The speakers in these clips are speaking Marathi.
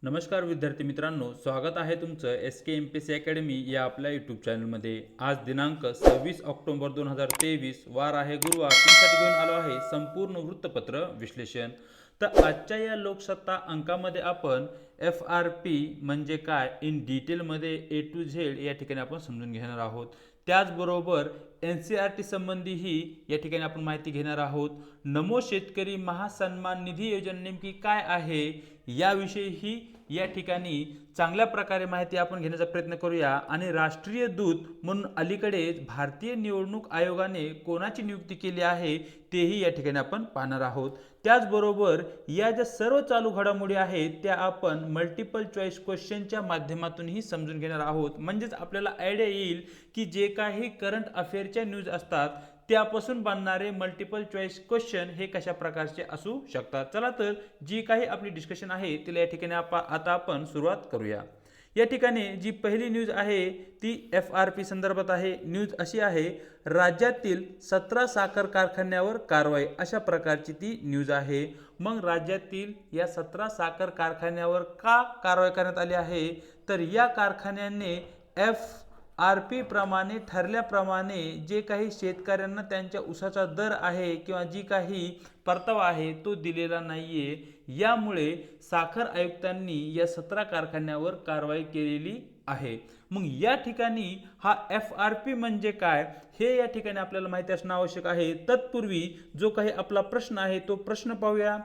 नमस्कार विद्यार्थी मित्रांनो, स्वागत आहे तुमचं SK MPSC अकॅडमी या आपल्या यूट्यूब चॅनलमध्ये। आज दिनांक 26 ऑक्टोबर 2023 वार आहे गुरुवार। तुमच्यासाठी घेऊन आलो आहे संपूर्ण वृत्तपत्र विश्लेषण। तर आजच्या या लोकसत्ता अंकामध्ये आपण FRP म्हणजे काय इन डिटेलमध्ये A to Z या ठिकाणी आपण समजून घेणार आहोत। त्याचबरोबर NCERT संबंधीही या ठिकाणी आपण माहिती घेणार आहोत। नमो शेतकरी महासन्मान निधी योजना नेमकी काय आहे याविषयीही या ठिकाणी चांगल्या प्रकारे माहिती आपण घेण्याचा प्रयत्न करूया। आणि राष्ट्रीय दूत म्हणून अलीकडेच भारतीय निवडणूक आयोगाने कोणाची नियुक्ती केली आहे तेही या ठिकाणी आपण पाहणार आहोत। त्याचबरोबर या ज्या सर्व चालू घडामोडी आहेत त्या आपण मल्टिपल चॉईस क्वेश्चनच्या माध्यमातूनही समजून घेणार आहोत। म्हणजेच आपल्याला आयडिया येईल की जे काही करंट अफेअरच्या न्यूज असतात त्यापासून बनणारे मल्टिपल चॉईस क्वेश्चन हे कशा प्रकारचे असू शकतात। चला तर जी काही आपली डिस्कशन आहे तिला या ठिकाणी आता आपण सुरुवात करूया। या ठिकाणी जी पहिली न्यूज आहे ती FRP संदर्भात आहे। न्यूज अशी आहे, राज्यातील 17 साखर कारखान्यावर कारवाई, अशा प्रकारची ती न्यूज आहे। मग राज्यातील या 17 साखर कारखान्यावर का कारवाई करण्यात आली आहे, तर या कारखान्याने FRP प्रमाणे ठरल्याप्रमाणे जे काही शेतकऱ्यांना त्यांच्या ऊसाचा दर आहे किंवा जी काही परतावा आहे तो दिलेला नाहीये। यामुळे साखर आयुक्तांनी या 17 कारखान्यावर कारवाई केलेली आहे। मग या ठिकाणी हा FRP म्हणजे काय हे या ठिकाणी आपल्याला माहिती असणं आवश्यक आहे। तत्पूर्वी जो काही आपला प्रश्न आहे तो प्रश्न पाहूया।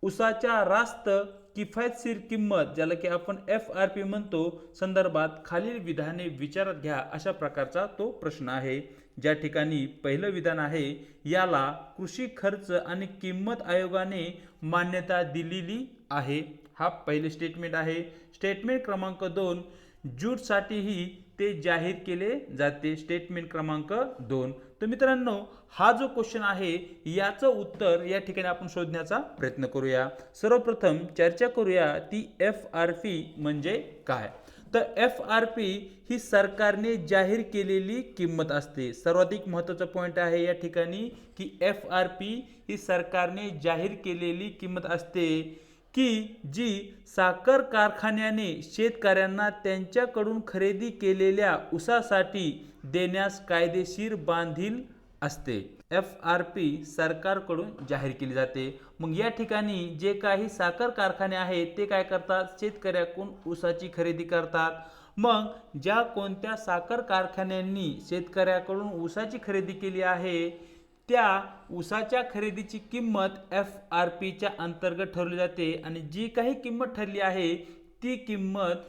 ऊसाच्या रास्त किफायतशीर किंमत, ज्याला की आपण FRP म्हणतो, संदर्भात खालील विधाने विचारात घ्या, अशा प्रकारचा तो प्रश्न आहे। ज्या ठिकाणी पहिलं विधान आहे, याला कृषी खर्च आणि किंमत आयोगाने मान्यता दिलेली आहे, हा पहिले स्टेटमेंट आहे। स्टेटमेंट क्रमांक 2, ज्यूटसाठीही ते जाहीर केले जाते, स्टेटमेंट क्रमांक 2। तर मित्रांनो, हा जो क्वेश्चन आहे याचं उत्तर या ठिकाणी आपण शोधण्याचा प्रयत्न करूया। सर्वप्रथम चर्चा करूया ती FRP म्हणजे काय। तर FRP ही सरकारने जाहीर केलेली किंमत असते। सर्वाधिक महत्त्वाचा पॉइंट आहे या ठिकाणी की FRP ही सरकारने जाहीर केलेली किंमत असते की जी साखर कारखान्याने शेतकऱ्यांना त्यांच्याकडून खरेदी केलेल्या ऊसासाठी देण्यास कायदेशीर बांधील असते। FRP सरकारकडून जाहीर केली जाते। मग या ठिकाणी जे काही साखर कारखाने आहेत ते काय करतात, शेतकऱ्याकडून ऊसाची खरेदी करतात। मग ज्या कोणत्या साखर कारखान्यांनी शेतकऱ्याकडून ऊसाची खरेदी केली आहे त्या ऊसाच्या खरेदीची किंमत FRPच्या अंतर्गत ठरवली जाते। आणि जी काही किंमत ठरली आहे ती किंमत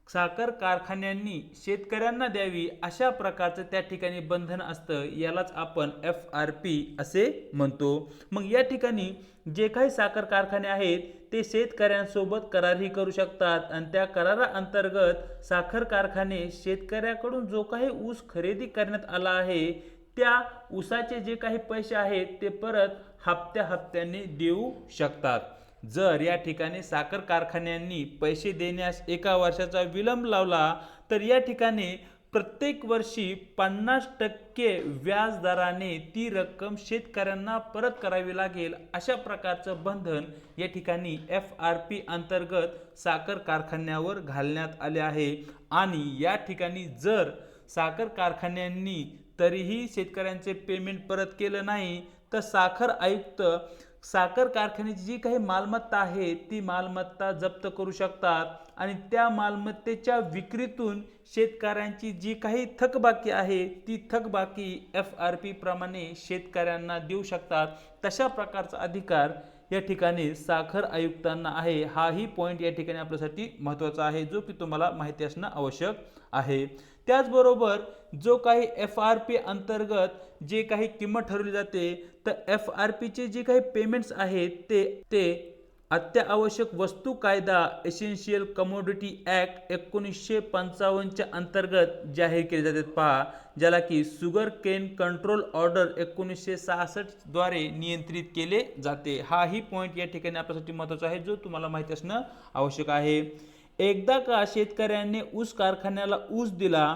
साखर कारखान्यांनी शेतकऱ्यांना द्यावी, अशा प्रकारचं त्या ठिकाणी बंधन असतं, यालाच आपण FRP असे म्हणतो। मग या ठिकाणी जे काही साखर कारखाने आहेत ते शेतकऱ्यांसोबत करारही करू शकतात आणि त्या कराराअंतर्गत साखर कारखाने शेतकऱ्याकडून जो काही ऊस खरेदी करण्यात आला आहे त्या ऊसाचे जे काही पैसे आहेत ते परत हप्त्याने देऊ शकतात। जर या ठिकाणी साखर कारखान्यांनी पैसे देण्यास 1 वर्षाचा विलंब लावला तर या ठिकाणी प्रत्येक वर्षी 50% व्याज दराने ती रक्कम शेतकऱ्यांना परत करावी लागेल, अशा प्रकारचं बंधन या ठिकाणी FRP अंतर्गत साखर कारखान्यावर घालण्यात आले आहे। आणि या ठिकाणी जर साखर कारखान्यांनी तरीही शेतकऱ्यांचे पेमेंट परत केलं नाही तर साखर आयुक्त साखर कारखान्याची जी काही मालमत्ता आहे ती मालमत्ता जप्त करू शकतात आणि त्या मालमत्तेच्या विक्रीतून शेतकऱ्यांची जी काही थकबाकी आहे ती थकबाकी FRP प्रमाणे शेतकऱ्यांना देऊ शकतात। तशा प्रकारचा अधिकार या ठिकाणी साखर आयुक्तांना आहे। हाही पॉइंट या ठिकाणी आपल्यासाठी महत्त्वाचा आहे, जो की तुम्हाला माहिती असणं आवश्यक आहे। त्याचबरोबर जो काही FRP अंतर्गत जे काही किंमत ठरवली जाते तर FRP चे जे काही पेमेंट्स आहेत ते अत्यावश्यक वस्तू कायदा एसेन्शियल कमोडिटी ॲक्ट 1955 च्या अंतर्गत जाहीर केले जातात। पहा, ज्याला की शुगर केन कंट्रोल ऑर्डर 1966 द्वारे नियंत्रित केले जाते। हाही पॉइंट या ठिकाणी आपल्यासाठी महत्त्वाचा आहे, जो तुम्हाला माहिती असणं आवश्यक आहे। एकदा का शेतकऱ्यांनी ऊस कारखान्याला ऊस दिला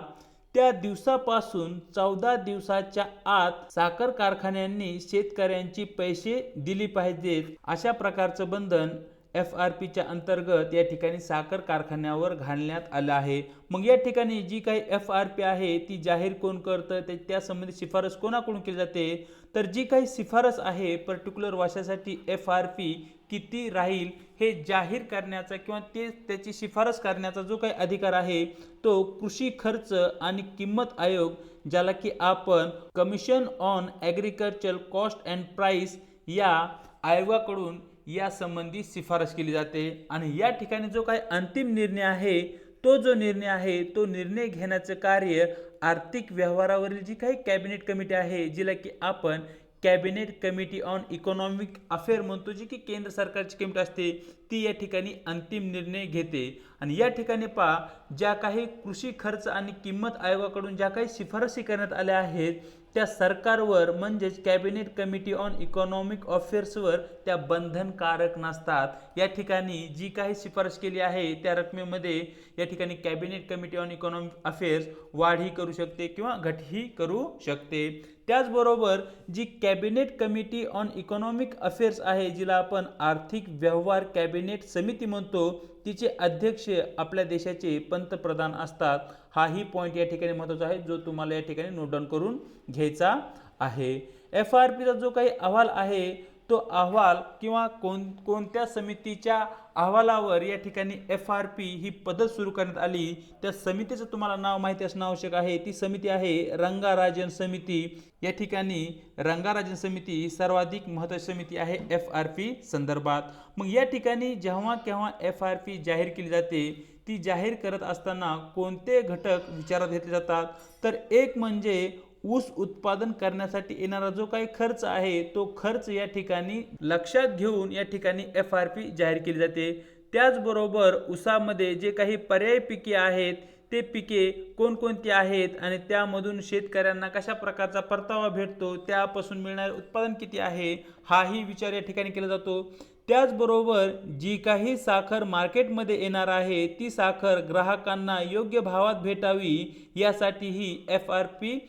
त्या दिवसापासून 14 दिवसाच्या आत साखर कारखान्यांनी शेतकऱ्यांची पैसे दिली पाहिजेत, अशा प्रकारचं बंधन FRPच्या अंतर्गत या ठिकाणी साखर कारखान्यावर घालण्यात आलं आहे। मग या ठिकाणी जी काही FRP आहे ती जाहीर कोण करतं, त्या संबंधित शिफारस कोणाकडून केली जाते, तर जी काही शिफारस आहे पर्टिक्युलर वर्षासाठी FRP किती राहील हे जाहीर करण्याचा किंवा त्याची शिफारस करण्याचा जो काही अधिकार आहे तो कृषी खर्च आणि किंमत आयोग, ज्याला की आपण commission on agriculture cost and price या आयोगाकडून या संबंधी शिफारस केली जाते। आणि या ठिकाणी जो काही अंतिम निर्णय आहे तो निर्णय घेण्याचं कार्य आर्थिक व्यवहारावरील जी काही कॅबिनेट कमिटी आहे, जिला की आपण cabinet committee on economic affair म्हणतो, जी की केंद्र सरकारची कमिटी असते, ती या ठिकाणी अंतिम निर्णय घेते। आणि या ठिकाणी पहा, ज्या काही कृषी खर्च आणि किंमत आयोगाकडून ज्या काही शिफारसी करण्यात आल्या आहेत त्या सरकारवर म्हणजेच कॅबिनेट कमिटी ऑन इकॉनॉमिक अफेअर्सवर त्या बंधनकारक नसतात। या ठिकाणी जी काही शिफारस केली आहे त्या रकमेमध्ये या ठिकाणी cabinet committee on economic affairs वाढही करू शकते किंवा घटही करू शकते। त्याचबरोबर जी cabinet committee on economic affairs आहे, जिला आपण आर्थिक व्यवहार कॅबिनेट समिती म्हणतो, तिचे अध्यक्ष आपल्या देशाचे पंतप्रधान असतात। हाही पॉईंट या ठिकाणी महत्त्वाचा आहे जो तुम्हाला या ठिकाणी नोट डाऊन करून घ्यायचा आहे। FRPचा जो काही अहवाल आहे तो अहवाल किंवा कोणत्या समितीच्या अहवालावर या ठिकाणी FRP ही पद्धत सुरू करण्यात आली, त्या समितीचं तुम्हाला नाव माहिती असणं आवश्यक आहे। ती समिती आहे रंगाराजन समिती। या ठिकाणी रंगाराजन समिती ही सर्वाधिक महत्त्वाची समिती आहे FRP संदर्भात। मग या ठिकाणी जेव्हा केव्हा FRP जाहीर केली जाते, ती जाहीर करत असताना कोणते घटक विचारात घेतले जातात, तर एक म्हणजे ऊस उत्पादन करण्यासाठी येणारा जो काही खर्च आहे तो खर्च या ठिकाणी लक्षात घेऊन या ठिकाणी FRP जाहीर केली जाते। त्याचबरोबर ऊसामध्ये जे काही पर्यायी पिके आहेत ते पिके कोणकोणती आहेत आणि त्यामधून शेतकऱ्यांना कशा प्रकारचा परतावा भेटतो, त्यापासून मिळणारे उत्पादन किती आहे, हाही विचार या ठिकाणी केला जातो। त्याचबरोबर जी काही साखर मार्केटमध्ये येणार आहे ती साखर ग्राहकांना योग्य भावात भेटावी यासाठीही FRP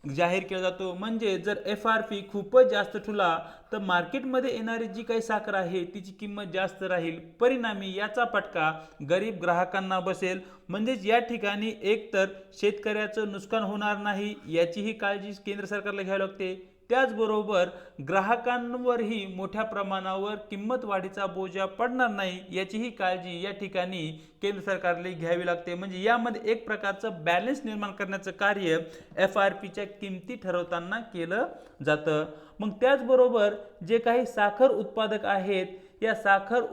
जाहीर केला जातो। म्हणजे जर FRP खूपच जास्त ठुला तर मार्केटमध्ये येणारी जी काही साखर आहे तिची किंमत जास्त राहील, परिणामी याचा फटका गरीब ग्राहकांना बसेल। म्हणजेच या ठिकाणी एकतर शेतकऱ्याचं नुकसान होणार नाही याचीही काळजी केंद्र सरकारला घ्यावी लागते, त्याचबरोबर ग्राहकांवरही मोठ्या प्रमाणावर किंमत वाढीचा बोजा पडणार नाही याचीही काळजी या ठिकाणी केंद्र सरकारला घ्यावी लागते। म्हणजे यामध्ये एक प्रकारचं बॅलन्स निर्माण करण्याचं कार्य FRPच्या किमती ठरवताना केलं जातं। मग त्याचबरोबर जे काही साखर उत्पादक आहेत या साखर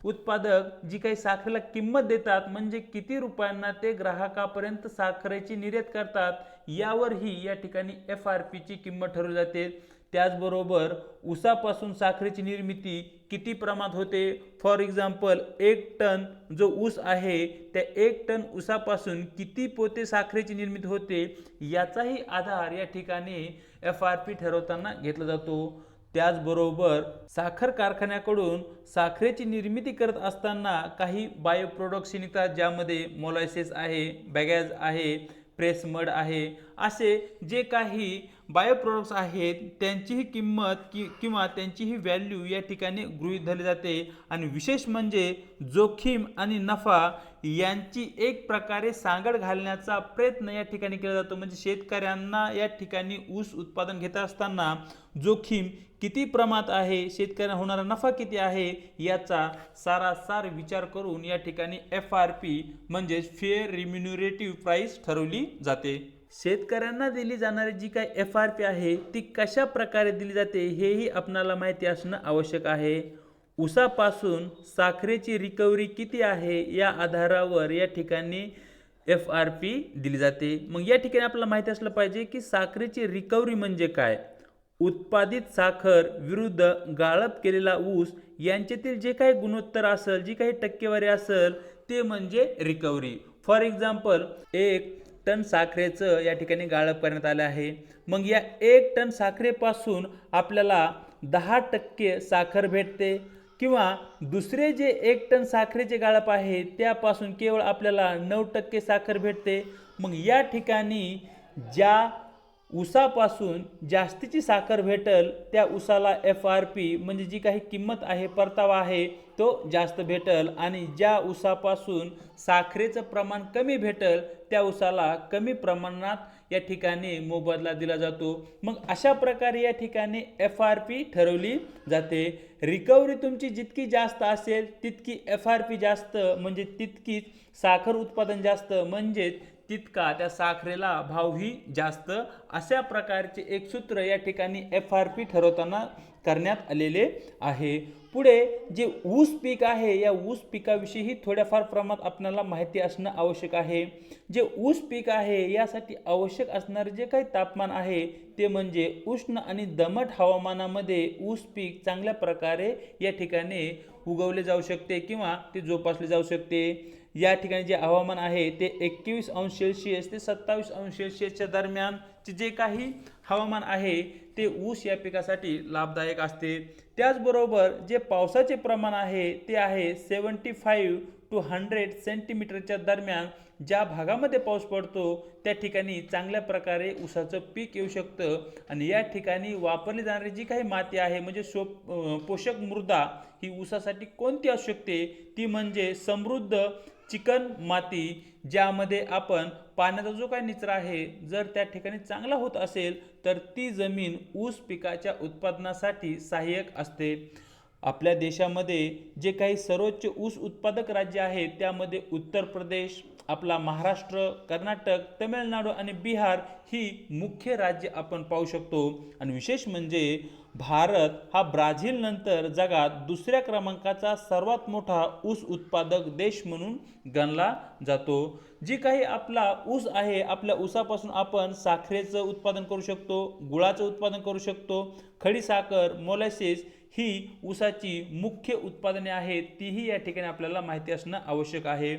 उत्पादक जी काही साखरेला किंमत देतात, म्हणजे किती रुपयांना ते ग्राहकापर्यंत साखरेची निर्यात करतात, यावरही या ठिकाणी FRPची किंमत ठरवली जाते। त्याचबरोबर ऊसापासून साखरेची निर्मिती किती प्रमाणात होते, फॉर एक्झाम्पल 1 टन जो ऊस आहे त्या 1 टन ऊसापासून किती पोते साखरेची निर्मिती होते, याचाही आधार या ठिकाणी FRP ठरवताना घेतला जातो। त्याचबरोबर साखर कारखान्याकडून साखरेची निर्मिती करत असताना काही बायो प्रोडक्ट्स निघतात, ज्यामध्ये मोलॅसेस आहे, बॅगॅज आहे, प्रेस मड आहे, असे जे काही बायो प्रोडक्ट्स आहेत त्यांचीही किंमत किंवा त्यांचीही व्हॅल्यू या ठिकाणी गृहीत धरली जाते। आणि विशेष म्हणजे जोखीम आणि नफा यांची एक प्रकारे सांगड घालण्याचा प्रयत्न या ठिकाणी केला जातो। म्हणजे शेतकऱ्यांना या ठिकाणी ऊस उत्पादन घेत असताना जोखीम किती प्रमाणात आहे, शेतकऱ्यांना होणारा नफा किती आहे, याचा सारासार विचार करून या ठिकाणी FRP म्हणजे फेअर रिम्युनरेटिव्ह प्राइस ठरवली जाते। शेतकऱ्यांना दिली जाणारी जी काही FRP आहे ती कशा प्रकारे दिली जाते हेही आपणाला माहिती असणं आवश्यक आहे। ऊसापासून साखरेची रिकव्हरी किती आहे या आधारावर या ठिकाणी FRP दिली जाते। मग या ठिकाणी आपल्याला माहिती असलं पाहिजे की साखरेची रिकव्हरी म्हणजे काय, उत्पादित साखर विरुद्ध गाळप केलेला ऊस यांच्यातील जे काही गुणोत्तर असेल, जी काही टक्केवारी असेल, ते म्हणजे रिकव्हरी। फॉर एक्झाम्पल 1 टन साखरेचं या ठिकाणी गाळप करण्यात आलं आहे। मग या 1 टन साखरेपासून आपल्याला 10% साखर भेटते, किंवा दुसरे जे 1 टन साखरेचे गाळप आहे त्यापासून केवळ आपल्याला 9% साखर भेटते। मग या ठिकाणी ज्या ऊसापासून जास्तीची साखर भेटल त्या ऊसाला FRP म्हणजे जी काही किंमत आहे, परतावा आहे, तो जास्त भेटल आणि ज्या ऊसापासून साखरेचं प्रमाण कमी भेटल त्या ऊसाला कमी प्रमाणात या ठिकाणी मोबदला दिला जातो। मग अशा प्रकारे या ठिकाणी FRP ठरवली जाते। रिकव्हरी तुमची जितकी जास्त असेल तितकी FRP जास्त, म्हणजे तितकीच साखर उत्पादन जास्त, म्हणजे तितका त्या साखरेला भावही जास्त। अशा प्रकारचे एक सूत्र या ठिकाणी FRP ठरवताना करण्यात आलेले आहे। पुढे जे ऊस पीक आहे या ऊस पिकाविषयी थोड्याफार प्रमाणात आपल्याला माहिती असणं आवश्यक आहे। जे ऊस पीक आहे यासाठी आवश्यक असणारे जे काही तापमान आहे ते म्हणजे उष्ण आणि दमट हवामानामध्ये ऊस पीक चांगल्या प्रकारे या ठिकाणी उगवले जाऊ शकते किंवा ते जोपासले जाऊ शकते। या ठिकाणी जे हवामान आहे ते 21 अंश सेल्सिअस ते 27 अंश सेल्सिअसच्या दरम्यानचे जे काही हवामान आहे ते ऊस या पिकासाठी लाभदायक असते। त्याचबरोबर जे पावसाचे प्रमाण आहे ते आहे 75 to 100 सेंटीमीटरच्या दरम्यान। ज्या भागामध्ये पाऊस पडतो त्या ठिकाणी चांगल्या प्रकारे ऊसाचं पीक येऊ शकतं। आणि या ठिकाणी वापरली जाणारी जी काही माती आहे म्हणजे पोषक मृदा ही ऊसासाठी कोणती असू शकते, ती म्हणजे समृद्ध चिकन माती, ज्यामध्ये आपण पाण्याचा जो काही निचरा आहे जर त्या ठिकाणी चांगला होत असेल तर ती जमीन ऊस पिकाच्या उत्पादनासाठी सहाय्यक असते। आपल्या देशामध्ये जे काही सर्वोच्च ऊस उत्पादक राज्य आहेत त्यामध्ये उत्तर प्रदेश, आपला महाराष्ट्र, कर्नाटक, तमिळनाडू आणि बिहार ही मुख्य राज्य आपण पाहू शकतो। आणि विशेष म्हणजे भारत हा ब्राझील नंतर जगात दुसऱ्या क्रमांकाचा सर्वात मोठा ऊस उत्पादक देश म्हणून गणला जातो। जी काही आपला ऊस आहे, आपल्या ऊसापासून आपण साखरेचं उत्पादन करू शकतो, गुळाचं उत्पादन करू शकतो, खडीसाखर, मोलॅसिस ही ऊसाची मुख्य उत्पादने आहेत, तीही या ठिकाणी आपल्याला माहिती असणं आवश्यक आहे।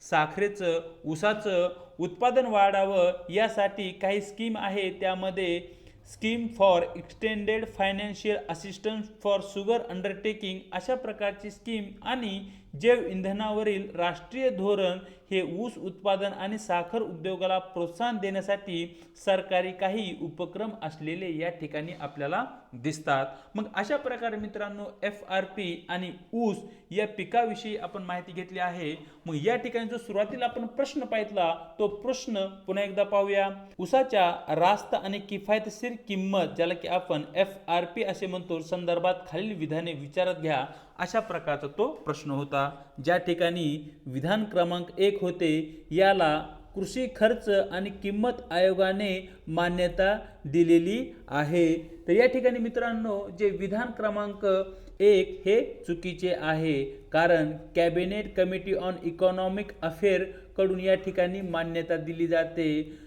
साखरेचं, ऊसाचं उत्पादन वाढावं यासाठी काही स्कीम आहे, त्यामध्ये scheme for extended financial assistance for sugar undertaking अशा प्रकारची स्कीम आणि जैव इंधनावरील राष्ट्रीय धोरण हे ऊस उत्पादन आणि साखर उद्योगाला प्रोत्साहन देण्यासाठी सरकारी काही उपक्रम असलेले या ठिकाणी आपल्याला दिसतात। मग अशा प्रकारे मित्रांनो FRP आणि ऊस या पिकाविषयी आपण माहिती घेतली आहे। मग या ठिकाणी जो सुरुवातीला आपण प्रश्न पाहितला तो प्रश्न पुन्हा एकदा पाहूया। ऊसाच्या रास्त आणि किफायतशीर किंमत, ज्याला की आपण FRP असे म्हणतो, संदर्भात खालील विधाने विचारात घ्या, अशा प्रकारचा तो प्रश्न होता। ज्या ठिकाणी विधान क्रमांक 1 होते याला कृषी खर्च आणि किंमत आयोगाने मान्यता दिलेली आहे। तर या ठिकाणी मित्रांनो जे विधान क्रमांक 1 हे चुकीचे आहे, कारण cabinet committee on economic affair कडून या ठिकाणी मान्यता दिली जाते।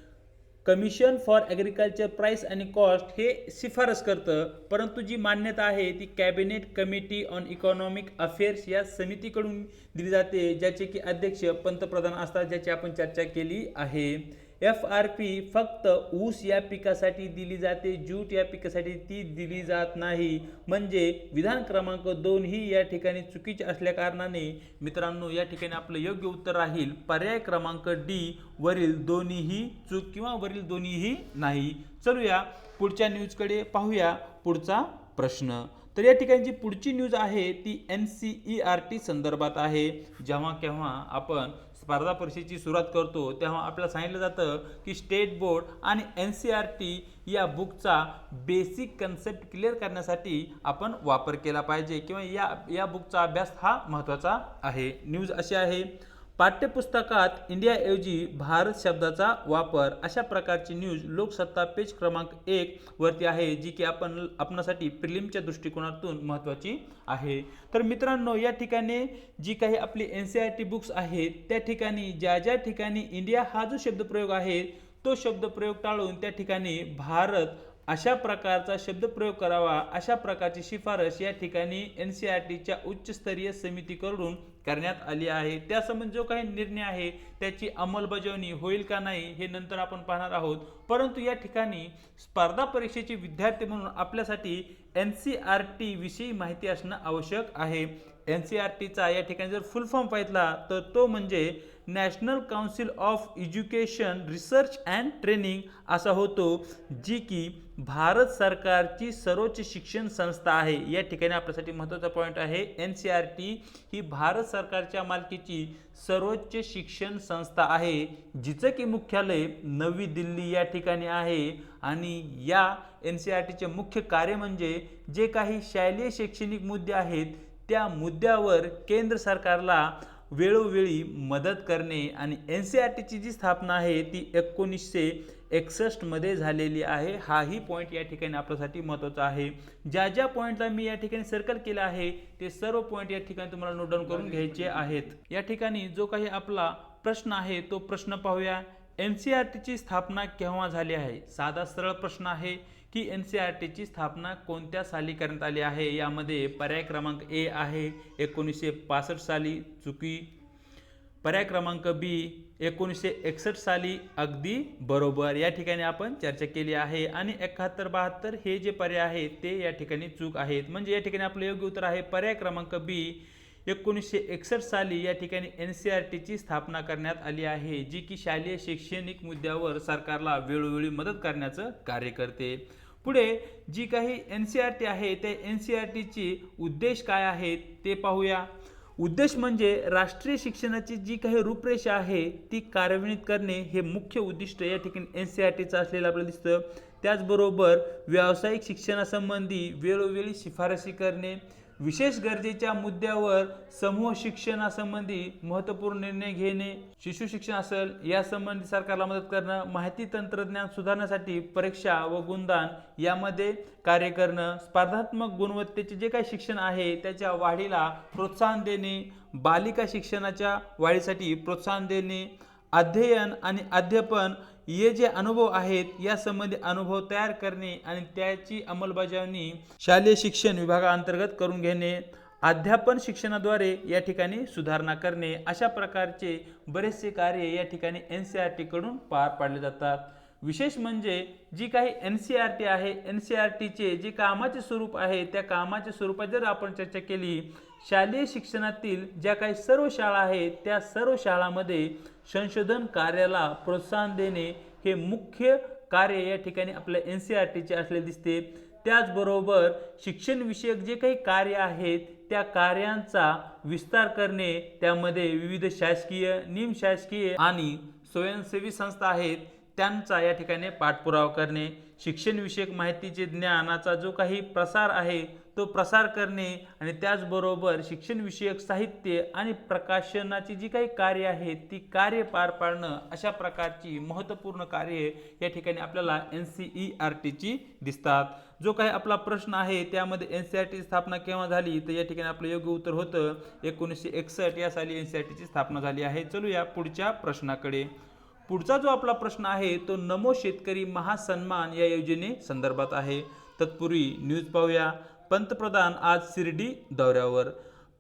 कमिशन फॉर ॲग्रिकल्चर प्राइस आणि कॉस्ट हे शिफारस करतं, परंतु जी मान्यता आहे ती cabinet committee on economic affairs या समितीकडून दिली जाते, ज्याचे की अध्यक्ष पंतप्रधान असतात, ज्याची आपण चर्चा केली आहे। FRP फक्त ऊस या पिकासाठी दिली जाते, जूट या पिकासाठी ती दिली जात नाही। म्हणजे विधान क्रमांक 2 ही या ठिकाणी चुकीचे असल्या कारणाने मित्रांनो या ठिकाणी आपलं योग्य उत्तर राहील पर्याय क्रमांक D, वरील दोन्हीही चूक किंवा वरील दोन्हीही नाही। चलूया पुढच्या न्यूजकडे पाहूया। पुढचा प्रश्न, तर या ठिकाणी जी पुढची न्यूज आहे ती NCERT संदर्भात आहे। जेव्हा केव्हा आपण स्पर्धा परीक्षेची सुरुवात करतो तेव्हा आपल्याला सांगितलं जातं की स्टेट बोर्ड आणि NCERT या बुकचा बेसिक कन्सेप्ट क्लिअर करण्यासाठी आपण वापर केला पाहिजे किंवा या बुकचा अभ्यास हा महत्त्वाचा आहे। न्यूज अशी आहे, पाठ्यपुस्तकात इंडियाऐवजी भारत शब्दाचा वापर, अशा प्रकारची न्यूज लोकसत्ता पेज क्रमांक 1 वरती आहे, जी की आपणासाठी प्रिलिमच्या दृष्टिकोनातून महत्त्वाची आहे। तर मित्रांनो या ठिकाणी जी काही आपली NCERT बुक्स आहेत त्या ठिकाणी ज्या ठिकाणी इंडिया हा जो शब्दप्रयोग आहे तो शब्दप्रयोग टाळून त्या ठिकाणी भारत अशा प्रकारचा शब्दप्रयोग करावा, अशा प्रकारची शिफारस या ठिकाणी NCERTच्या उच्चस्तरीय समितीकडून करण्यात आली आहे। त्यासंबंधी जो काही निर्णय आहे त्याची अंमलबजावणी होईल का नाही हे नंतर आपण पाहणार आहोत, परंतु या ठिकाणी स्पर्धा परीक्षेचे विद्यार्थी म्हणून आपल्यासाठी NCERT विषयी माहिती असणं आवश्यक आहे। NCERTचा या ठिकाणी जर फुल फॉर्म पाहितला तर तो म्हणजे national council of education research and training असा होतो, जी की भारत सरकारची सर्वोच्च शिक्षण संस्था आहे। या ठिकाणी आपल्यासाठी महत्त्वाचा पॉईंट आहे, NCERT ही भारत सरकारच्या मालकीची सर्वोच्च शिक्षण संस्था आहे, जिचं की मुख्यालय नवी दिल्ली या ठिकाणी आहे। आणि या NCERTचे मुख्य कार्य म्हणजे जे काही शालेय शैक्षणिक मुद्दे आहेत त्या मुद्द्यावर केंद्र सरकारला वेळोवेळी मदत करणे। आणि NCERTची जी स्थापना आहे ती 1961 मध्ये झालेली आहे। हाही पॉईंट या ठिकाणी आपल्यासाठी महत्त्वाचा आहे। ज्या ज्या पॉईंटला मी या ठिकाणी सर्कल केला आहे ते सर्व पॉईंट या ठिकाणी तुम्हाला नोट डाऊन करून घ्यायचे आहेत। या ठिकाणी जो काही आपला प्रश्न आहे तो प्रश्न पाहूया, NCERTची स्थापना केव्हा झाली आहे? साधा सरळ प्रश्न आहे की NCERTची स्थापना कोणत्या साली करण्यात आली आहे? यामध्ये पर्याय क्रमांक A आहे 1965 साली, चुकी। पर्याय क्रमांक B 1961 साली, अगदी बरोबर। या ठिकाणी आपण चर्चा केली आहे। आणि 71, 72 हे जे पर्याय आहेत ते या ठिकाणी चूक आहेत। म्हणजे या ठिकाणी आपलं योग्य उत्तर आहे पर्याय क्रमांक B 1961 साली या ठिकाणी NCERTची स्थापना करण्यात आली आहे, जी की शालेय शैक्षणिक मुद्द्यावर सरकारला वेळोवेळी मदत करण्याचं कार्य करते। पुढे जी काही NCERT आहे त्या NCERTचे उद्देश काय आहेत ते पाहूया। उद्देश म्हणजे राष्ट्रीय शिक्षणाची जी काही रूपरेषा आहे ती कार्यान्वित करणे हे मुख्य उद्दिष्ट या ठिकाणी NCERTचं असलेलं आपल्याला दिसतं। त्याचबरोबर व्यावसायिक शिक्षणासंबंधी वेळोवेळी शिफारसी करणे, विशेष गरजेच्या मुद्द्यावर समूह शिक्षणासंबंधी महत्त्वपूर्ण निर्णय घेणे, शिशु शिक्षण असेल यासंबंधी सरकारला मदत करणं, माहिती तंत्रज्ञान सुधारण्यासाठी परीक्षा व गुणदान यामध्ये कार्य करणं, स्पर्धात्मक गुणवत्तेचे जे काही शिक्षण आहे त्याच्या वाढीला प्रोत्साहन देणे, बालिका शिक्षणाच्या वाढीसाठी प्रोत्साहन देणे, अध्ययन आणि अध्यापन हे जे अनुभव आहेत यासंबंधी अनुभव तयार करणे आणि त्याची अंमलबजावणी शालेय शिक्षण विभागाअंतर्गत करून घेणे, अध्यापन शिक्षणाद्वारे या ठिकाणी सुधारणा करणे, अशा प्रकारचे बरेचसे कार्य या ठिकाणी NCERT कडून पार पाडले जातात। विशेष म्हणजे जी काही NCERT आहे NCERTचे जे कामाचे स्वरूप आहे त्या कामाच्या स्वरूपात जर आपण चर्चा केली, शालेय शिक्षणातील ज्या काही सर्व शाळा आहेत त्या सर्व शाळांमध्ये संशोधन कार्याला प्रोत्साहन देणे हे मुख्य कार्य या ठिकाणी आपल्या NCERTचे असले दिसते। त्याचबरोबर शिक्षण विषयक जे काही कार्य आहेत त्या कार्यांचा विस्तार करणे, त्यामध्ये विविध शासकीय, निमशासकीय आणि स्वयंसेवी संस्था आहेत त्यांचा या ठिकाणी पाठपुरावा करणे, शिक्षण विषयक माहितीचे ज्ञानाचा जो काही प्रसार आहे तो प्रसार करणे आणि त्याचबरोबर शिक्षण विषयक साहित्य आणि प्रकाशनाची जी काही कार्य आहेत ती कार्य पार पाडणं, अशा प्रकारची महत्त्वपूर्ण कार्ये या ठिकाणी आपल्याला NCERTची दिसतात। जो काही आपला प्रश्न आहे त्यामध्ये NCERTची स्थापना केव्हा झाली तर या ठिकाणी आपलं योग्य उत्तर होतं 1961 या साली NCERTची स्थापना झाली आहे। चलूया पुढच्या प्रश्नाकडे। पुढचा जो आपला प्रश्न आहे तो नमो शेतकरी महासन्मान या योजने संदर्भात आहे। तत्पूर्वी न्यूज पाहूया। पंतप्रधान आज शिर्डी दौऱ्यावर।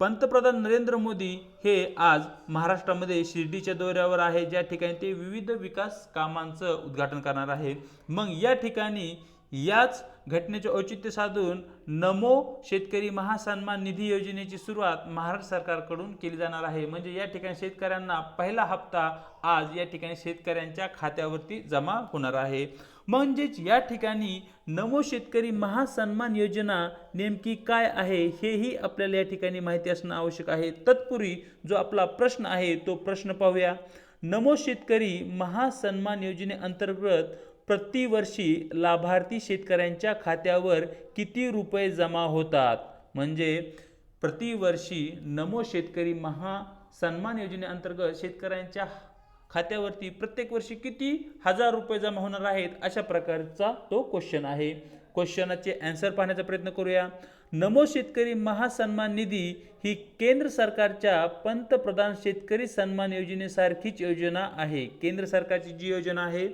पंतप्रधान नरेंद्र मोदी हे आज महाराष्ट्रामध्ये शिर्डीच्या दौऱ्यावर आहे, ज्या ठिकाणी ते विविध विकास कामांचं उद्घाटन करणार आहे। मग या ठिकाणी याच घटनेचे औचित्य साधून नमो शेतकरी महासन्मान निधी योजनेची सुरुवात महाराष्ट्र सरकारकडून केली जाणार आहे। म्हणजे या ठिकाणी शेतकऱ्यांना पहिला हप्ता आज या ठिकाणी शेतकऱ्यांच्या खात्यावरती जमा होणार आहे। म्हणजेच या ठिकाणी नमो शेतकरी महासन्मान योजना नेमकी काय आहे हेही आपल्याला या ठिकाणी माहिती असणं आवश्यक आहे। तत्पूर्वी जो आपला प्रश्न आहे तो प्रश्न पाहूया। नमो शेतकरी महासन्मान योजनेअंतर्गत प्रतिवर्षी लाभार्थी शेतकऱ्यांच्या खात्यावर किती रुपये जमा होतात? म्हणजे प्रतिवर्षी नमो शेतकरी महासन्मान योजनेअंतर्गत शेतकऱ्यांच्या खात्यावरती प्रत्येक वर्षी किती हजार रुपये जमा होणार आहेत, अशा प्रकारचा तो क्वेश्चन आहे। क्वेश्चनाचे आन्सर पाहण्याचा प्रयत्न करूया। नमो शेतकरी महासन्मान निधी ही केंद्र सरकारच्या पंतप्रधान शेतकरी सन्मान योजनेसारखीच योजना आहे। केंद्र सरकारची जी योजना आहे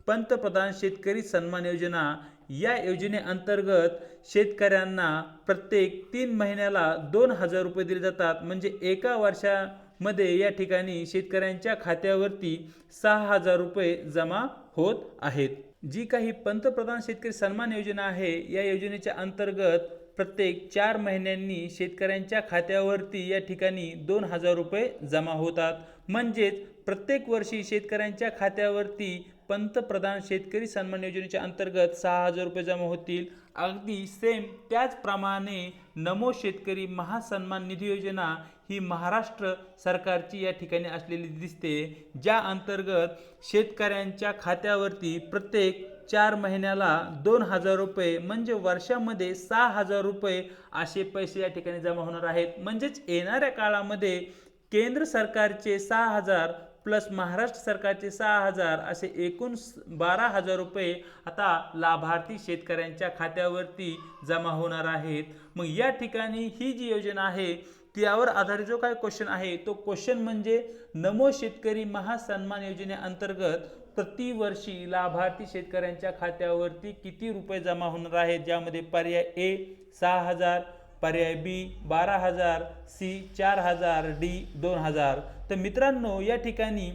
पंतप्रधान शेतकरी सन्मान योजना, या योजनेअंतर्गत शेतकऱ्यांना प्रत्येक 3 महिन्याला 2000 रुपये दिले जातात। म्हणजे एका वर्षामध्ये या ठिकाणी शेतकऱ्यांच्या खात्यावरती 6000 रुपये जमा होत आहेत। जी काही पंतप्रधान शेतकरी सन्मान योजना आहे या योजनेच्या अंतर्गत प्रत्येक 4 महिन्यांनी शेतकऱ्यांच्या खात्यावरती या ठिकाणी 2,000 रुपये जमा होतात. म्हणजेच प्रत्येक वर्षी शेतकऱ्यांच्या खात्यावरती पंतप्रधान शेतकरी सन्मान योजनेच्या अंतर्गत 6,000 रुपये जमा होतील. अगदी सेम त्याचप्रमाणे नमो शेतकरी महासन्मान निधी योजना ही महाराष्ट्र सरकारची या ठिकाणी असलेली दिसते, ज्या अंतर्गत शेतकऱ्यांच्या खात्यावरती प्रत्येक 4 महिन्याला 2,000 रुपये म्हणजे वर्षामध्ये 6,000 रुपये असे पैसे या ठिकाणी जमा होणार आहेत. म्हणजेच येणाऱ्या काळामध्ये केंद्र सरकारचे 6,000 प्लस महाराष्ट्र सरकारचे 6,000 असे एकूण 12,000 रुपये आता लाभार्थी शेतकऱ्यांच्या खात्यावरती जमा होणार आहेत. मग या ठिकाणी ही जी योजना आहे त्यावर आधारित जो काय क्वेश्चन आहे तो क्वेश्चन म्हणजे नमो शेतकरी महासन्मान योजनेअंतर्गत प्रतिवर्षी लाभार्थी शेतकऱ्यांच्या खात्यावरती किती रुपये जमा होणार आहेत, ज्यामध्ये पर्याय ए 6,000, पर्याय बी 12,000, सी 4,000, डी 2,000. तर मित्रांनो या ठिकाणी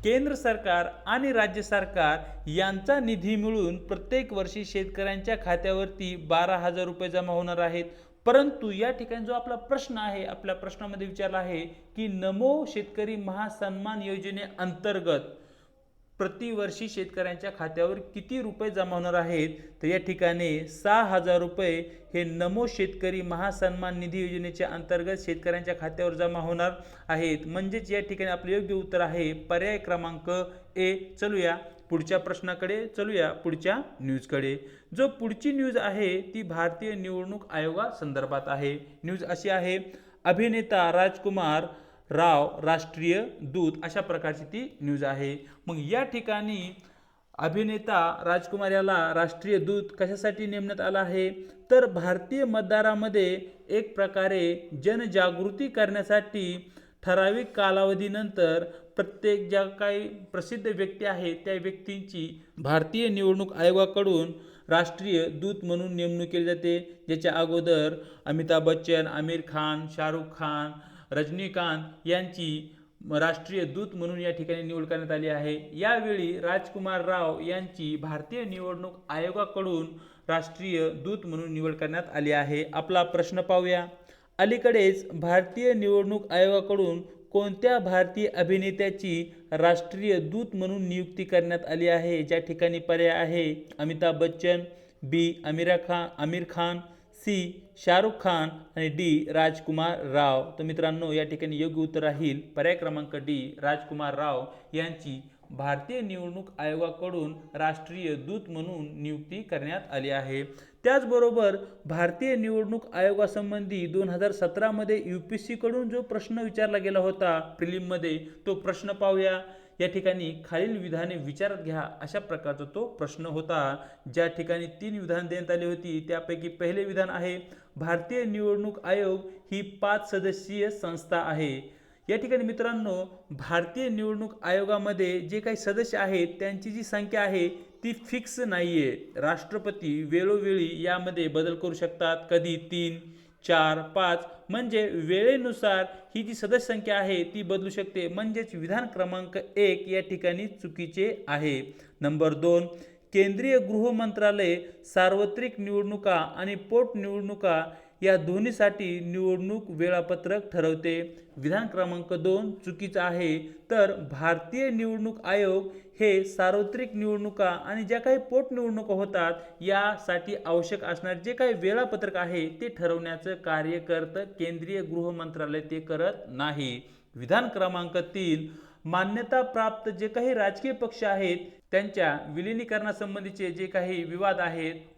केंद्र सरकार आणि राज्य सरकार यांचा निधी मिळून प्रत्येक वर्षी शेतकऱ्यांच्या खात्यावरती 12,000 रुपये जमा होणार आहेत. परंतु या ठिकाणी जो आपला प्रश्न आहे, आपल्या प्रश्नामध्ये विचारला आहे की नमो शेतकरी महासन्मान योजनेअंतर्गत प्रतिवर्षी शेतकऱ्यांच्या खात्यावर किती रुपये जमा होणार आहेत. तर या ठिकाणी 6,000 रुपये हे नमो शेतकरी महासन्मान निधी योजनेच्या अंतर्गत शेतकऱ्यांच्या खात्यावर जमा होणार आहेत. म्हणजेच या ठिकाणी आपले योग्य उत्तर आहे पर्याय क्रमांक ए. चलूया पुढच्या प्रश्नाकडे, चलूया पुढच्या न्यूजकडे. जो पुढची न्यूज आहे ती भारतीय निवडणूक आयोगा संदर्भात आहे. न्यूज अशी आहे, अभिनेता राजकुमार राव राष्ट्रीय दूत, अशा प्रकारची ती न्यूज आहे. मग या ठिकाणी अभिनेता राजकुमार याला राष्ट्रीय दूत कशासाठी नेमण्यात आला आहे, तर भारतीय मतदारामध्ये एक प्रकारे जनजागृती करण्यासाठी ठराविक कालावधीनंतर प्रत्येक ज्या काही प्रसिद्ध व्यक्ती आहेत त्या व्यक्तींची भारतीय निवडणूक आयोगाकडून राष्ट्रीय दूत म्हणून नेमणूक केली जाते. ज्याच्या अगोदर अमिताभ बच्चन, आमिर खान, शाहरुख खान, रजनीकांत यांची राष्ट्रीय दूत म्हणून या ठिकाणी निवड करण्यात आली आहे. यावेळी राजकुमार राव यांची भारतीय निवडणूक आयोगाकडून राष्ट्रीय दूत म्हणून निवड करण्यात आली आहे. आपला प्रश्न पाहूया. अलीकडेच भारतीय निवडणूक आयोगाकडून कोणत्या भारतीय अभिनेत्याची राष्ट्रीय दूत म्हणून नियुक्ती करण्यात आली आहे, ज्या ठिकाणी पर्याय आहे अमिताभ बच्चन, बी आमिर खान, सी शाहरुख खान आणि डी राजकुमार राव. तर मित्रांनो या ठिकाणी योग्य उत्तर राहील पर्याय क्रमांक डी, राजकुमार राव यांची भारतीय निवडणूक आयोगाकडून राष्ट्रीय दूत म्हणून नियुक्ती करण्यात आली आहे. त्याचबरोबर भारतीय निवडणूक आयोगासंबंधी 2017 मध्ये UPSC कडून जो प्रश्न विचारला गेला होता प्रिलिममध्ये, तो प्रश्न पाहूया. या ठिकाणी खालील विधाने विचारात घ्या अशा प्रकारचा तो प्रश्न होता, ज्या ठिकाणी 3 विधान देण्यात आली होती. त्यापैकी पहिले विधान आहे, भारतीय निवडणूक आयोग ही 5 सदस्यीय संस्था आहे. या ठिकाणी मित्रांनो भारतीय निवडणूक आयोगामध्ये जे काही सदस्य आहेत त्यांची जी संख्या आहे ती फिक्स नाहीये. राष्ट्रपती वेळोवेळी यामध्ये बदल करू शकतात, कधी 3, 4, 5 म्हणजे वेळेनुसार ही जी सदस्य संख्या आहे ती बदलू शकते. म्हणजेच विधान क्रमांक 1 या ठिकाणी चुकीचे आहे. नंबर 2, केंद्रीय गृह मंत्रालय सार्वत्रिक निवडणुका आणि पोटनिवडणुका या दोन्हीसाठी निवडणूक वेळापत्रक ठरवते. विधान क्रमांक 2 चुकीचा आहे. तर भारतीय निवडणूक आयोग हे सार्वत्रिक निवडणुका आणि ज्या काही पोटनिवडणुका होतात यासाठी आवश्यक असणारे जे काही वेळापत्रक आहे ते ठरवण्याचं कार्य करतं केंद्रीय गृह मंत्रालय, ते करत नाही. विधान क्रमांक 3, मान्यता प्राप्त जे काही राजकीय पक्ष आहेत त्यांच्या विलिनीकरणासंबंधीचे जे काही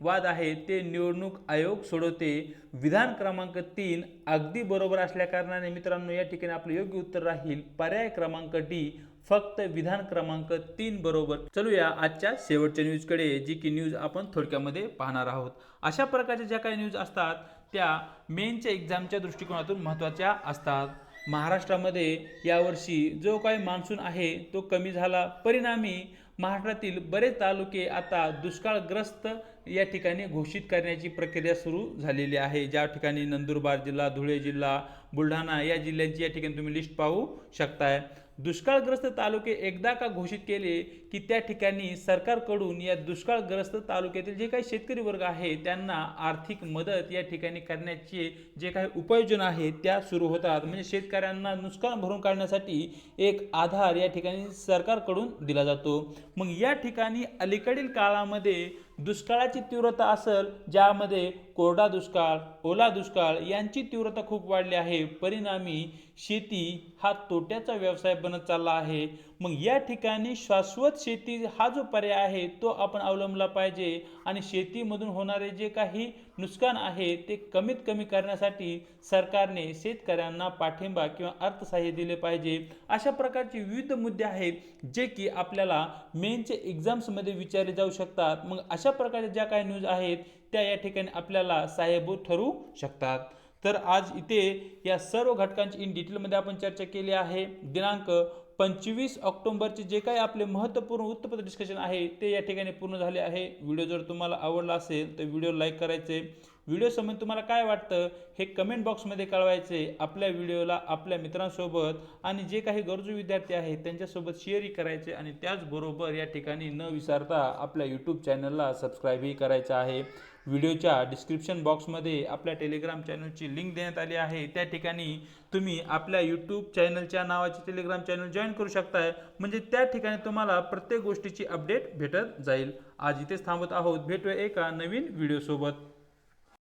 वाद आहेत ते निवडणूक आयोग सोडवते. विधान क्रमांक 3 अगदी बरोबर असल्या कारणाने मित्रांनो या ठिकाणी आपले योग्य उत्तर राहील पर्याय क्रमांक डी, फक्त विधान क्रमांक 3 बरोबर. चलूया आजच्या शेवटच्या न्यूजकडे, जी की न्यूज आपण थोडक्यामध्ये पाहणार आहोत. अशा प्रकारच्या ज्या काही न्यूज असतात त्या मेनच्या एक्झामच्या दृष्टिकोनातून महत्त्वाच्या असतात. महाराष्ट्रामध्ये यावर्षी जो काही मान्सून आहे तो कमी झाला, परिणामी महाराष्ट्रातील बरेच तालुके आता दुष्काळग्रस्त या ठिकाणी घोषित करण्याची प्रक्रिया सुरू झालेली आहे. ज्या ठिकाणी नंदुरबार जिल्हा, धुळे जिल्हा, बुलढाणा या जिल्ह्यांची या ठिकाणी तुम्ही लिस्ट पाहू शकताय. दुष्काळग्रस्त तालुके एकदा का घोषित केले की त्या ठिकाणी सरकारकडून या दुष्काळग्रस्त तालुक्यातील जे काही शेतकरी वर्ग आहे त्यांना आर्थिक मदत या ठिकाणी करण्याचे जे काही उपाययोजना आहेत त्या सुरू होतात. म्हणजे शेतकऱ्यांना नुकसान भरून काढण्यासाठी एक आधार या ठिकाणी सरकारकडून दिला जातो. मग या ठिकाणी अलीकडील काळामध्ये दुष्काळाची तीव्रता असेल, ज्यामध्ये कोरडा दुष्काळ, ओला दुष्काळ यांची तीव्रता खूप वाढली आहे. परिणामी शेती हा तोट्याचा व्यवसाय बनत चालला आहे. मग या ठिकाणी शाश्वत शेती हा जो पर्याय आहे तो आपण अवलंबला पाहिजे आणि शेतीमधून होणारे जे काही नुकसान आहे ते कमीत कमी करण्यासाठी सरकारने शेतकऱ्यांना पाठिंबा किंवा अर्थसहाय्य दिले पाहिजे. अशा प्रकारचे विविध मुद्दे आहेत जे की आपल्याला मेनचे एक्झाम्समध्ये विचारले जाऊ शकतात. मग अशा प्रकारच्या ज्या काही न्यूज आहेत त्या या ठिकाणी आपल्याला सहाय्यभूत ठरू शकतात. तर आज इथे या सर्व घटकांची इन डिटेलमध्ये आपण चर्चा केली आहे. दिनांक 25 ऑक्टोबरचे जे काही आपले महत्त्वपूर्ण वृत्तपत्र डिस्कशन आहे ते या ठिकाणी पूर्ण झाले आहे. व्हिडिओ जर तुम्हाला आवडला असेल तर व्हिडिओ लाईक करायचे. व्हिडिओ संबंधी तुम्हाला काय वाटतं हे कमेंट बॉक्समध्ये कळवायचे. आपल्या व्हिडिओला आपल्या मित्रांसोबत आणि जे काही गरजू विद्यार्थी आहेत त्यांच्यासोबत शेअरही करायचे आणि त्याचबरोबर या ठिकाणी न विसरता आपल्या यूट्यूब चॅनलला सबस्क्राईबही करायचं आहे. व्हिडिओच्या डिस्क्रिप्शन बॉक्समध्ये आपल्या टेलिग्राम चॅनलची लिंक देण्यात आली आहे. त्या ठिकाणी तुम्ही आपल्या यूट्यूब चॅनलच्या नावाचे टेलिग्राम चॅनल जॉईन करू शकताय. म्हणजे त्या ठिकाणी तुम्हाला प्रत्येक गोष्टीची अपडेट भेटत जाईल. आज इथेच थांबत आहोत. भेटूया एका नवीन व्हिडिओ सोबत.